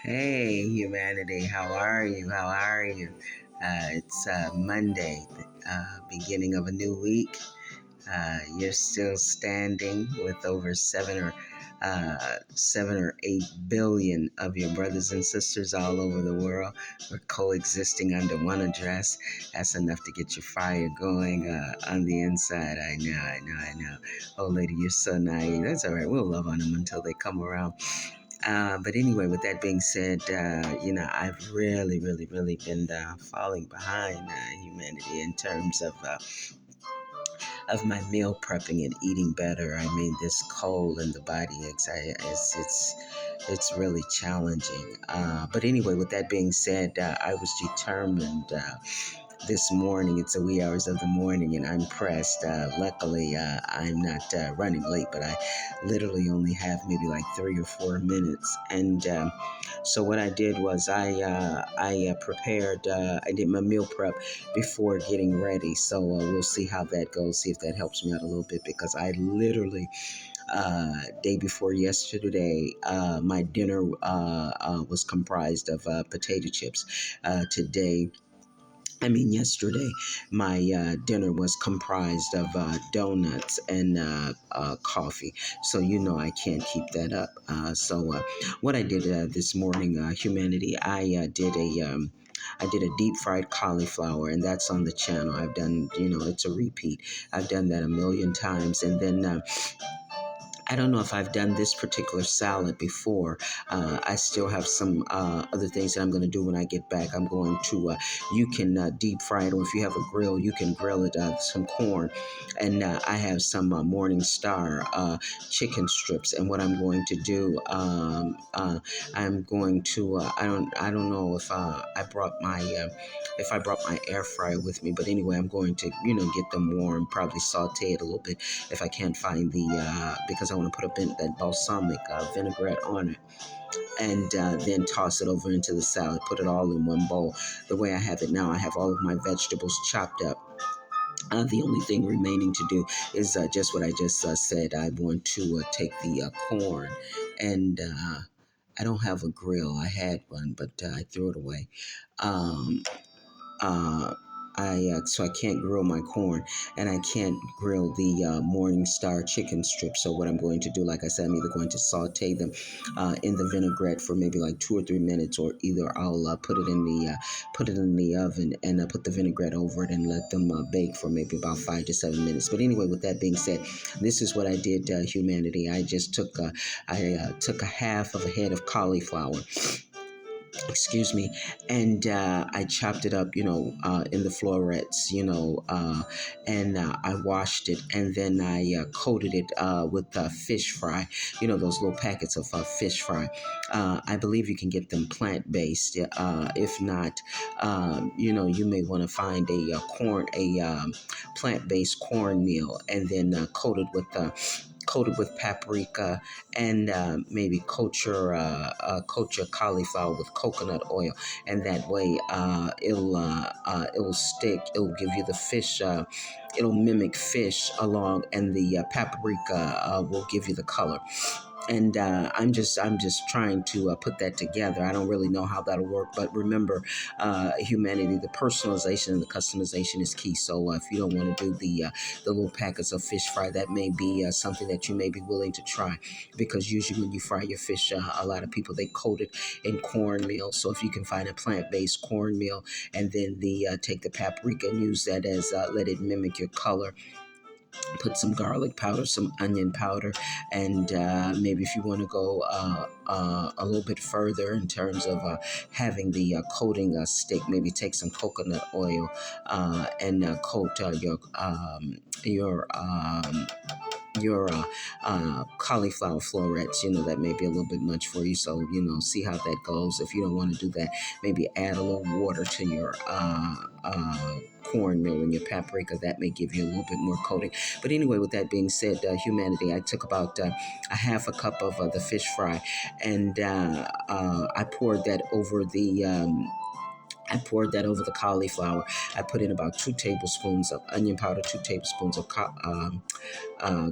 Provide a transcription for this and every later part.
Hey, humanity, how are you? How are you? It's Monday, beginning of a new week. You're still standing with over 7 or 8 billion of your brothers and sisters all over the world. We're coexisting under one address. That's enough to get your fire going on the inside. I know. Oh, lady, you're so naive. That's all right. We'll love on them until they come around. But anyway, with that being said, I've really been falling behind humanity in terms of my meal prepping and eating better. I mean, this cold in the body, it's really challenging. But anyway, with that being said, I was determined. This morning. It's the wee hours of the morning, and I'm pressed. Luckily, I'm not running late, but I literally only have maybe like 3 or 4 minutes. And so what I did was I prepared. I did my meal prep before getting ready. So we'll see how that goes. See if that helps me out a little bit because I literally day before yesterday, my dinner was comprised of potato chips. Yesterday, my dinner was comprised of donuts and coffee. So, I can't keep that up. So, what I did this morning, humanity, I did a deep fried cauliflower, and that's on the channel. I've done, it's a repeat. I've done that a million times. And then I don't know if I've done this particular salad before. I still have some other things that I'm going to do when I get back. I'm going to, you can deep fry it, or if you have a grill, you can grill it, some corn. And I have some Morning Star chicken strips. And what I'm going to do, I'm going to, I don't know if if I brought my air fryer with me, but anyway, I'm going to, get them warm, probably saute it a little bit if I can't find because I want to put that balsamic vinaigrette on it and then toss it over into the salad, put it all in one bowl. The way I have it now, I have all of my vegetables chopped up. The only thing remaining to do is just what I just said. I want to take the corn and I don't have a grill. I had one, but I threw it away. Um, uh, so I can't grill my corn and I can't grill the Morning Star chicken strips. So what I'm going to do, like I said, I'm either going to saute them in the vinaigrette for maybe like 2 or 3 minutes, or either I'll put it in the oven and put the vinaigrette over it and let them bake for maybe about 5 to 7 minutes. But anyway, with that being said, this is what I did, humanity. I just took took a half of a head of cauliflower, excuse me, and I chopped it up, in the florets, and I washed it, and then I coated it with fish fry, those little packets of fish fry. I believe you can get them plant-based. If not, you may want to find a plant-based cornmeal, and then coated with paprika and maybe coat your cauliflower with coconut oil, and that way it'll stick. It'll give you the fish. It'll mimic fish along, and the paprika will give you the color. And I'm just trying to put that together. I don't really know how that'll work, but remember, humanity, the personalization and the customization is key. So if you don't want to do the little packets of fish fry, that may be something that you may be willing to try, because usually when you fry your fish, a lot of people, they coat it in cornmeal. So if you can find a plant-based cornmeal, and then take the paprika and use that as let it mimic your color. Put some garlic powder, some onion powder, and maybe if you want to go a little bit further in terms of having the coating stick, maybe take some coconut oil and coat your cauliflower florets. That may be a little bit much for you, so see how that goes. If you don't want to do that, maybe add a little water to your cornmeal and your paprika. That may give you a little bit more coating. But anyway, with that being said, humanity, I took about a half a cup of the fish fry, and I poured that over the I poured that over the cauliflower. I put in about 2 tablespoons of onion powder, 2 tablespoons of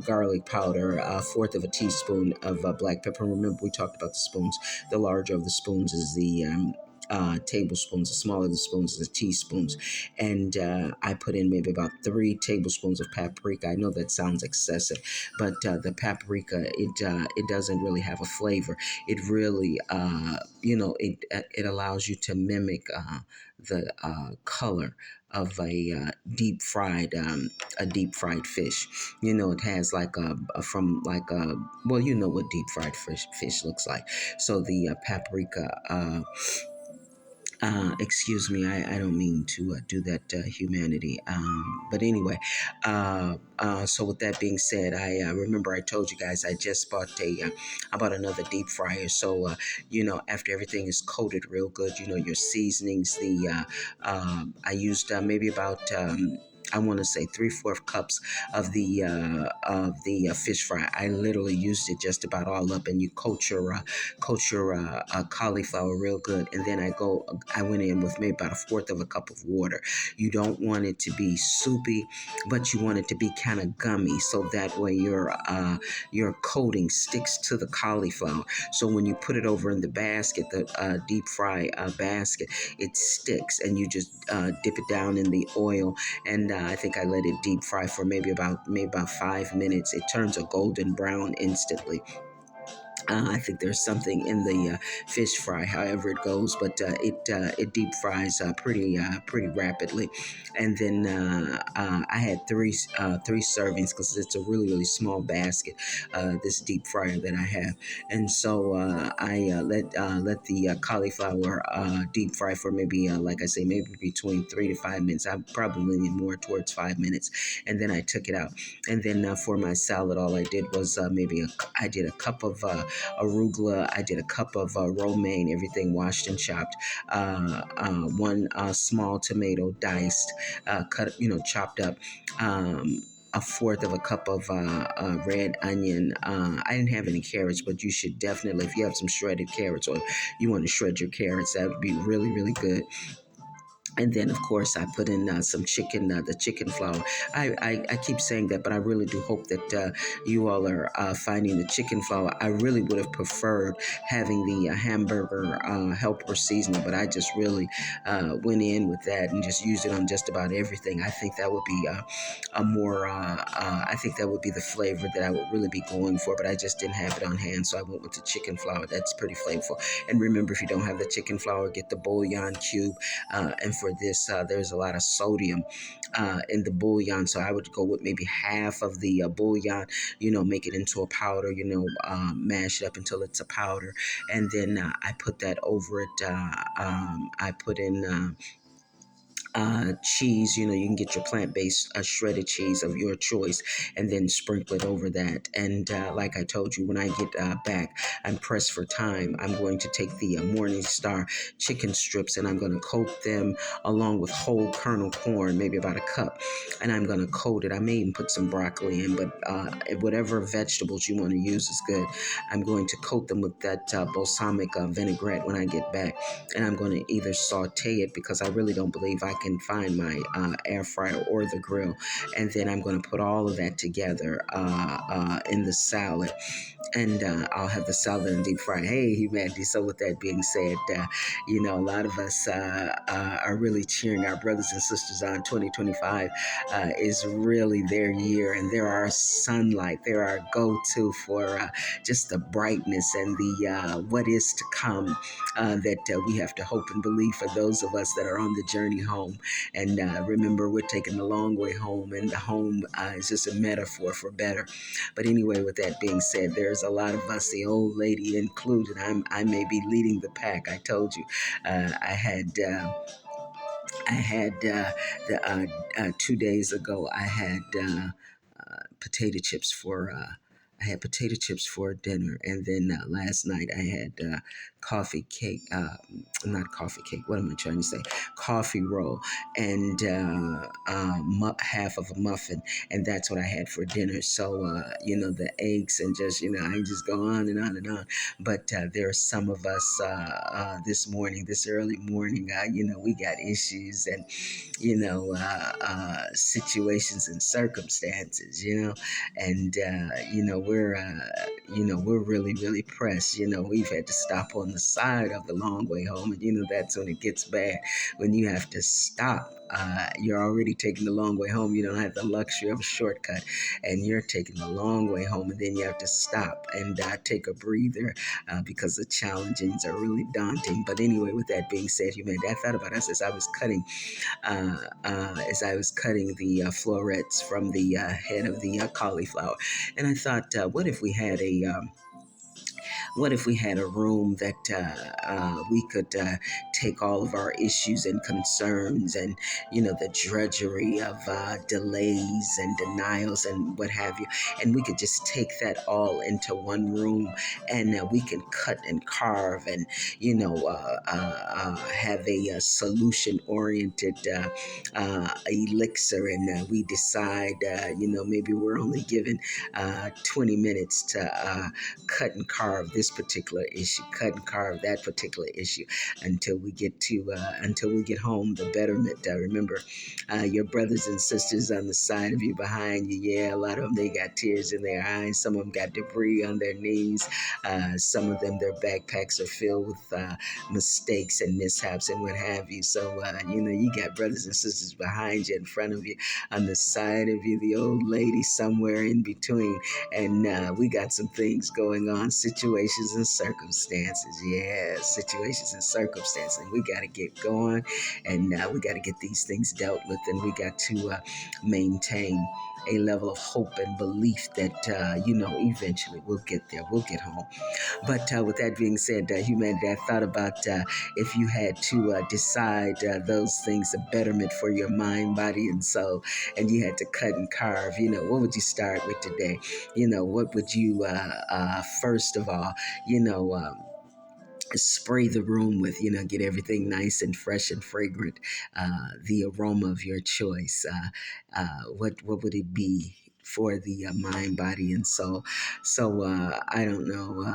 garlic powder, a fourth of a teaspoon of black pepper. Remember, we talked about the spoons. The larger of the spoons is the tablespoons, the smaller the spoons is the teaspoons. And I put in maybe about 3 tablespoons of paprika. I know that sounds excessive, but the paprika, it doesn't really have a flavor. It really, it allows you to mimic the color of a deep fried fish. You know, it has like from like well, you know what deep fried fish looks like. So the paprika. Excuse me, I don't mean to do that to humanity. But anyway, so with that being said, I remember I told you guys I just bought I bought another deep fryer. So, after everything is coated real good, your seasonings, I used maybe about, I want to say 3/4 cups of the fish fry. I literally used it just about all up, and you coat your cauliflower real good, and then I went in with maybe about a fourth of a cup of water. You don't want it to be soupy, but you want it to be kind of gummy, so that way your coating sticks to the cauliflower. So when you put it over in the basket, the deep fry basket, it sticks, and you just dip it down in the oil, and I think I let it deep fry for maybe about 5 minutes. It turns a golden brown instantly. I think there's something in the fish fry, however it goes, but it deep fries pretty rapidly. And then I had three servings because it's a really small basket. This deep fryer that I have, and so I let the cauliflower deep fry for maybe like I say, maybe between 3 to 5 minutes. I'm probably leaning more towards 5 minutes, and then I took it out. And then for my salad, all I did was I did a cup of arugula. I did a cup of romaine, everything washed and chopped. One small tomato diced, cut, chopped up. A fourth of a cup of red onion. I didn't have any carrots, but you should definitely, if you have some shredded carrots or you want to shred your carrots, that would be really good. And then, of course, I put in some chicken, the chicken flour. I keep saying that, but I really do hope that you all are finding the chicken flour. I really would have preferred having the hamburger helper seasoning, but I just really went in with that and just used it on just about everything. I think that would be I think that would be the flavor that I would really be going for, but I just didn't have it on hand, so I went with the chicken flour. That's pretty flavorful. And remember, if you don't have the chicken flour, get the bouillon cube. And for this, there's a lot of sodium in the bouillon, so I would go with maybe half of the bouillon. Make it into a powder. Mash it up until it's a powder, and then I put that over it. I put in. Cheese, you can get your plant-based shredded cheese of your choice, and then sprinkle it over that. And like I told you, when I get back, I'm pressed for time. I'm going to take the Morning Star chicken strips, and I'm going to coat them along with whole kernel corn, maybe about a cup, and I'm going to coat it. I may even put some broccoli in, but whatever vegetables you want to use is good. I'm going to coat them with that balsamic vinaigrette when I get back, and I'm going to either saute it, because I really don't believe I can find my air fryer or the grill, and then I'm going to put all of that together in the salad, and I'll have the salad and deep fry. Hey, humanity! So with that being said, a lot of us are really cheering our brothers and sisters on. 2025 is really their year, and they're our sunlight. They're our go-to for just the brightness and the what is to come that we have to hope and believe for those of us that are on the journey home. And remember, we're taking the long way home, and the home is just a metaphor for better. But anyway, with that being said, there's a lot of us, the old lady included. I may be leading the pack. I told you, I had the 2 days ago. I had potato chips for I had potato chips for dinner, and then last night I had coffee cake. Not coffee cake. What am I trying to say? Coffee roll and half of a muffin, and that's what I had for dinner. So the eggs and just I can just go on and on and on. But there are some of us this morning, this early morning. We got issues and situations and circumstances. And we're really really pressed. We've had to stop on the side of the long way home, and that's when it gets bad, when you have to stop. You're already taking the long way home. You don't have the luxury of a shortcut, and you're taking the long way home, and then you have to stop and take a breather because the challenges are really daunting. But anyway, with that being said, humanity, I thought about us as I was cutting the florets from the head of the cauliflower, and I thought, what if we had a room that we could take all of our issues and concerns and, the drudgery of delays and denials and what have you, and we could just take that all into one room, and we can cut and carve and, have a solution-oriented elixir, and we decide, maybe we're only given 20 minutes to cut and carve this particular issue, cut and carve that particular issue until we get home. The betterment. Remember, your brothers and sisters on the side of you, behind you. Yeah, a lot of them, they got tears in their eyes. Some of them got debris on their knees. Some of them, their backpacks are filled with mistakes and mishaps and what have you. So you got brothers and sisters behind you, in front of you, on the side of you, the old lady somewhere in between. And we got some things going on, situations and circumstances. Yeah, situations and circumstances. And we got to get going, and we got to get these things dealt with, and we got to maintain a level of hope and belief that, eventually we'll get there. We'll get home. But with that being said, humanity, I thought about if you had to decide those things, a betterment for your mind, body, and soul, and you had to cut and carve, what would you start with today? What would you, first of all, spray the room with, get everything nice and fresh and fragrant, the aroma of your choice. What would it be for the mind, body, and soul? So I don't know.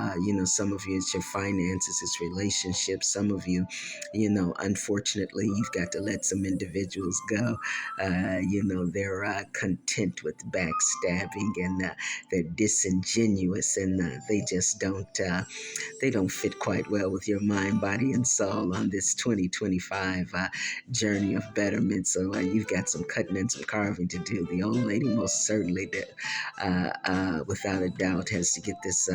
Some of you, it's your finances, it's relationships. Some of you, unfortunately, you've got to let some individuals go. They're content with backstabbing, and they're disingenuous, and they just don't fit quite well with your mind, body, and soul on this 2025 journey of betterment. So you've got some cutting and some carving to do. The old lady most certainly did, without a doubt, has to get this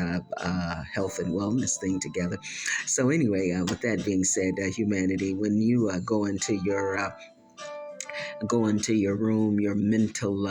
health and wellness thing together. So anyway, with that being said, humanity, when you go into your room, your mental,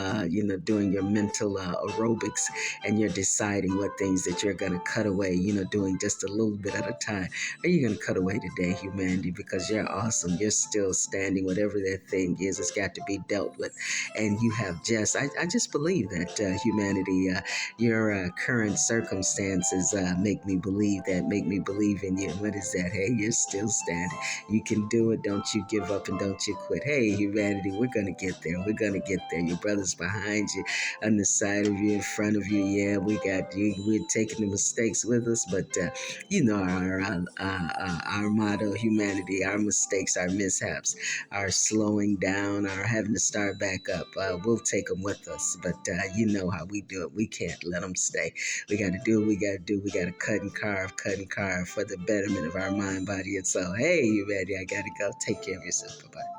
doing your mental aerobics, and you're deciding what things that you're going to cut away, doing just a little bit at a time. Are you going to cut away today, humanity? Because you're awesome. You're still standing. Whatever that thing is, it's got to be dealt with. And you have I just believe that, humanity, your current circumstances make me believe that, make me believe in you. What is that? Hey, you're still standing. You can do it. Don't you give up, and don't you quit. Hey, humanity, we're going to get there. We're going to get there. Your brother's behind you, on the side of you, in front of you. Yeah, we got you. We're taking the mistakes with us, but our motto, humanity, our mistakes, our mishaps, our slowing down, our having to start back up. We'll take them with us, but you know how we do it. We can't let them stay. We got to do what we got to do. We got to cut and carve for the betterment of our mind, body, and soul. Hey, humanity, I got to go. Take care of yourself. Bye-bye.